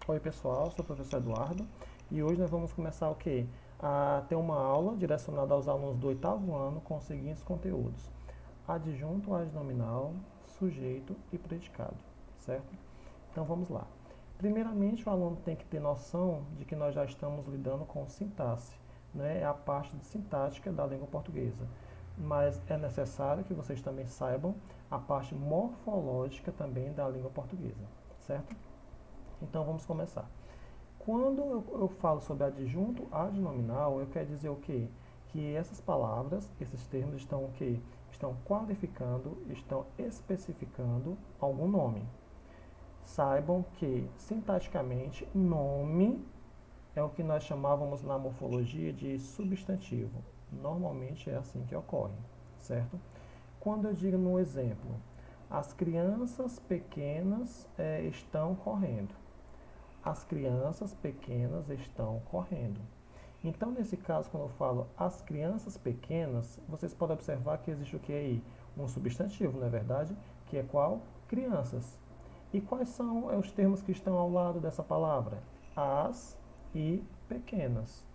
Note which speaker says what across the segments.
Speaker 1: Oi pessoal, sou o professor Eduardo e hoje nós vamos começar o quê? A ter uma aula direcionada aos alunos do oitavo ano com os seguintes conteúdos: adjunto, adnominal, sujeito e predicado, certo? Então vamos lá. Primeiramente, o aluno tem que ter noção de que nós já estamos lidando com sintaxe, né? É a parte de sintática da língua portuguesa. Mas é necessário que vocês também saibam a parte morfológica também da língua portuguesa, certo? Então vamos começar. Quando eu falo sobre adjunto adnominal, eu quero dizer o quê? Que essas palavras, esses termos estão o quê? Estão qualificando, estão especificando algum nome. Saibam que, sintaticamente, nome é o que nós chamávamos na morfologia de substantivo. Normalmente é assim que ocorre, certo? Quando eu digo no exemplo, as crianças pequenas estão correndo. As crianças pequenas estão correndo. Então, nesse caso, quando eu falo as crianças pequenas, vocês podem observar que existe o que aí? Um substantivo, não é verdade? Que é qual? Crianças. E quais são os termos que estão ao lado dessa palavra? As e pequenas.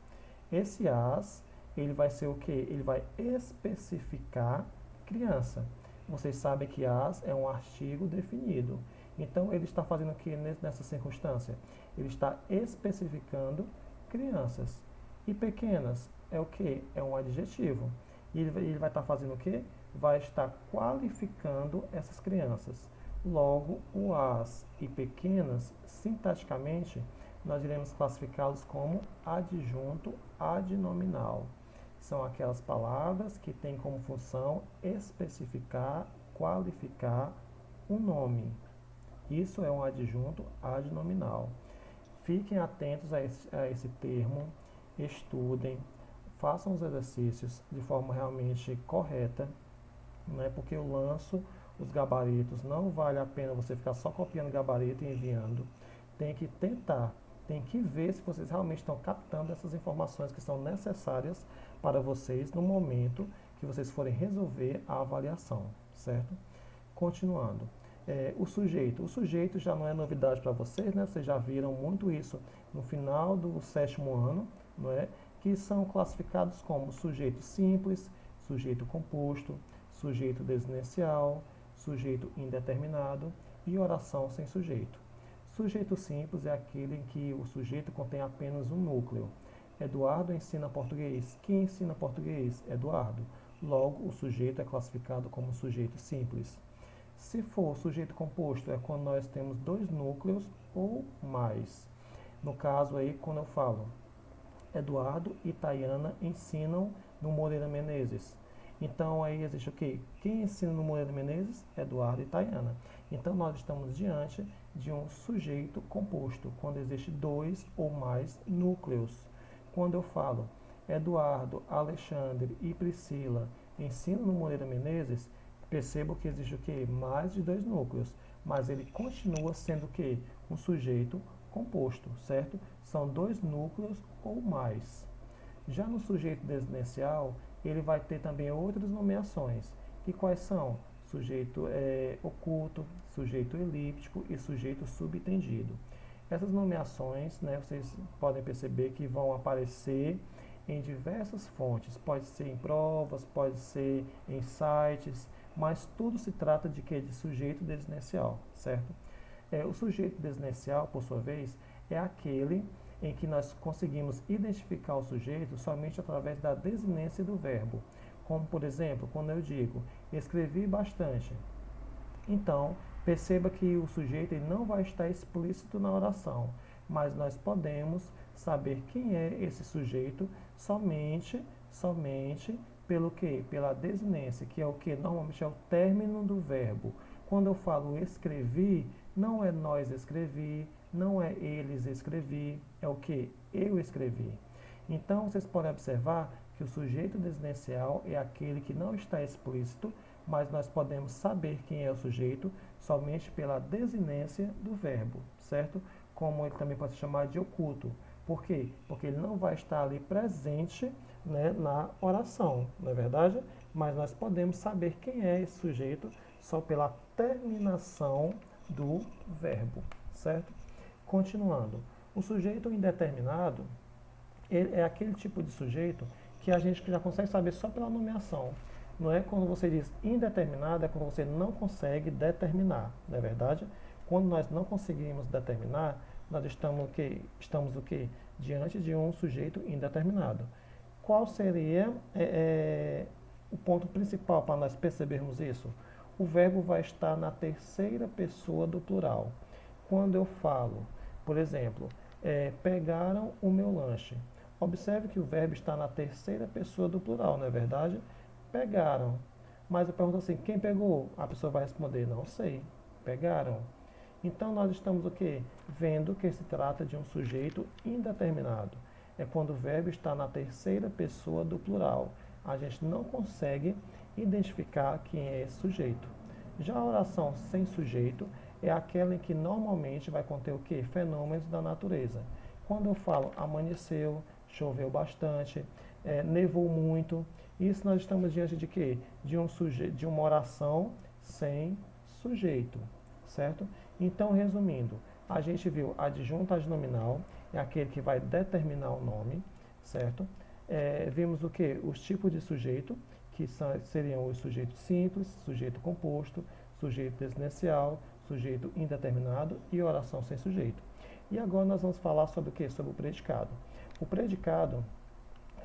Speaker 1: Esse as, ele vai ser o que? Ele vai especificar criança. Vocês sabem que as é um artigo definido. Então, ele está fazendo o que nessa circunstância? Ele está especificando crianças. E pequenas é o que? É um adjetivo. E ele vai estar fazendo o que? Vai estar qualificando essas crianças. Logo, o as e pequenas, sintaticamente, nós iremos classificá-los como adjunto adnominal. São aquelas palavras que têm como função especificar, qualificar um nome. Isso é um adjunto adnominal. Fiquem atentos a esse termo, estudem, façam os exercícios de forma realmente correta, né? Porque eu lanço os gabaritos, não vale a pena você ficar só copiando gabarito e enviando. Tem que tentar, tem que ver se vocês realmente estão captando essas informações que são necessárias para vocês no momento que vocês forem resolver a avaliação, certo? Continuando. O sujeito já não é novidade para vocês, né? Vocês já viram muito isso no final do sétimo ano, não é? Que são classificados como sujeito simples, sujeito composto, sujeito desinencial, sujeito indeterminado e oração sem sujeito. Sujeito simples é aquele em que o sujeito contém apenas um núcleo. Eduardo ensina português. Quem ensina português? Eduardo. Logo, o sujeito é classificado como sujeito simples. Se for sujeito composto, é quando nós temos dois núcleos ou mais. No caso aí, quando eu falo Eduardo e Tayana ensinam no Moreira Menezes. Então aí existe o quê? Quem ensina no Moreira Menezes? Eduardo e Tayana. Então nós estamos diante de um sujeito composto, quando existe dois ou mais núcleos. Quando eu falo Eduardo, Alexandre e Priscila ensinam no Moreira Menezes, percebo que existe o quê? Mais de dois núcleos, mas ele continua sendo o quê? Um sujeito composto, certo? São dois núcleos ou mais. Já no sujeito desinencial, ele vai ter também outras nomeações. E quais são? Sujeito oculto, sujeito elíptico e sujeito subtendido. Essas nomeações, né, vocês podem perceber que vão aparecer em diversas fontes. Pode ser em provas, pode ser em sites, mas tudo se trata de quê? De sujeito desinencial, certo? O sujeito desinencial, por sua vez, é aquele em que nós conseguimos identificar o sujeito somente através da desinência do verbo. Como, por exemplo, quando eu digo escrevi bastante. Então, perceba que o sujeito ele não vai estar explícito na oração, mas nós podemos saber quem é esse sujeito somente pelo que? Pela desinência, que é o que? Normalmente é o término do verbo. Quando eu falo escrevi, não é nós escrevi, não é eles escrevi, é o que? Eu escrevi. Então, vocês podem observar que o sujeito desinencial é aquele que não está explícito, mas nós podemos saber quem é o sujeito somente pela desinência do verbo, certo? Como ele também pode ser chamado de oculto. Por quê? Porque ele não vai estar ali presente, né, na oração, não é verdade? Mas nós podemos saber quem é esse sujeito só pela terminação do verbo, certo? Continuando, o sujeito indeterminado é aquele tipo de sujeito que a gente já consegue saber só pela nomeação. Não é quando você diz indeterminado, é quando você não consegue determinar, não é verdade? Quando nós não conseguimos determinar, nós estamos o quê? Diante de um sujeito indeterminado. Qual seria o ponto principal para nós percebermos isso? O verbo vai estar na terceira pessoa do plural. Quando eu falo, por exemplo, pegaram o meu lanche. Observe que o verbo está na terceira pessoa do plural, não é verdade? Pegaram. Mas eu pergunto assim, quem pegou? A pessoa vai responder, não sei. Pegaram. Então nós estamos o quê? Vendo que se trata de um sujeito indeterminado. É quando o verbo está na terceira pessoa do plural. A gente não consegue identificar quem é esse sujeito. Já a oração sem sujeito é aquela em que normalmente vai conter o quê? Fenômenos da natureza. Quando eu falo amanheceu, choveu bastante, nevou muito, isso nós estamos diante de quê? De uma oração sem sujeito, certo? Então, resumindo, a gente viu adjunto adnominal, é aquele que vai determinar o nome, certo? Vimos o que? Os tipos de sujeito, que seriam os sujeitos simples, sujeito composto, sujeito desinencial, sujeito indeterminado e oração sem sujeito. E agora nós vamos falar sobre o que? Sobre o predicado. O predicado,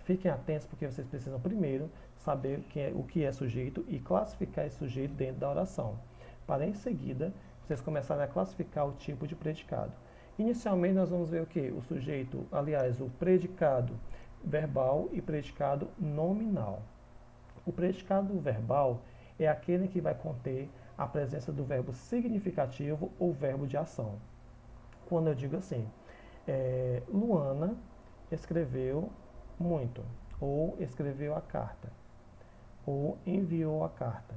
Speaker 1: fiquem atentos porque vocês precisam primeiro saber o que é sujeito e classificar esse sujeito dentro da oração, para em seguida vocês começarem a classificar o tipo de predicado. Inicialmente nós vamos ver o que? O sujeito, aliás, o predicado verbal e predicado nominal. O predicado verbal é aquele que vai conter a presença do verbo significativo ou verbo de ação. Quando eu digo assim, Luana escreveu muito, ou escreveu a carta, ou enviou a carta.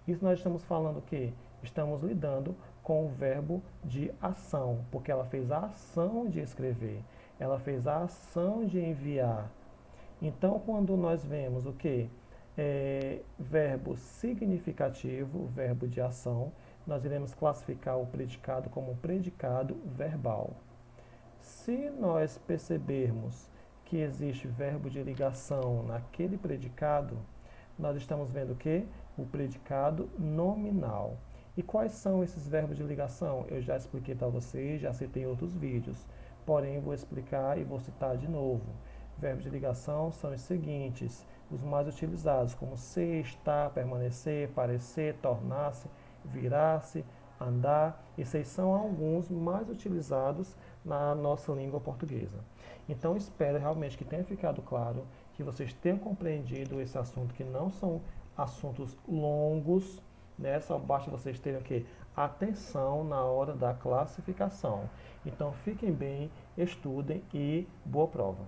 Speaker 1: Isso nós estamos falando que estamos lidando com o verbo de ação, porque ela fez a ação de escrever, ela fez a ação de enviar. Então, quando nós vemos o que? Verbo significativo, verbo de ação, nós iremos classificar o predicado como predicado verbal. Se nós percebermos que existe verbo de ligação naquele predicado, nós estamos vendo o que? O predicado nominal. E quais são esses verbos de ligação? Eu já expliquei para vocês, já citei em outros vídeos, porém vou explicar e vou citar de novo. Verbos de ligação são os seguintes, os mais utilizados, como ser, estar, permanecer, parecer, tornar-se, virar-se, andar. Esses são alguns mais utilizados na nossa língua portuguesa. Então espero realmente que tenha ficado claro, que vocês tenham compreendido esse assunto, que não são assuntos longos, né? Só basta vocês terem o quê? Atenção na hora da classificação. Então fiquem bem, estudem e boa prova.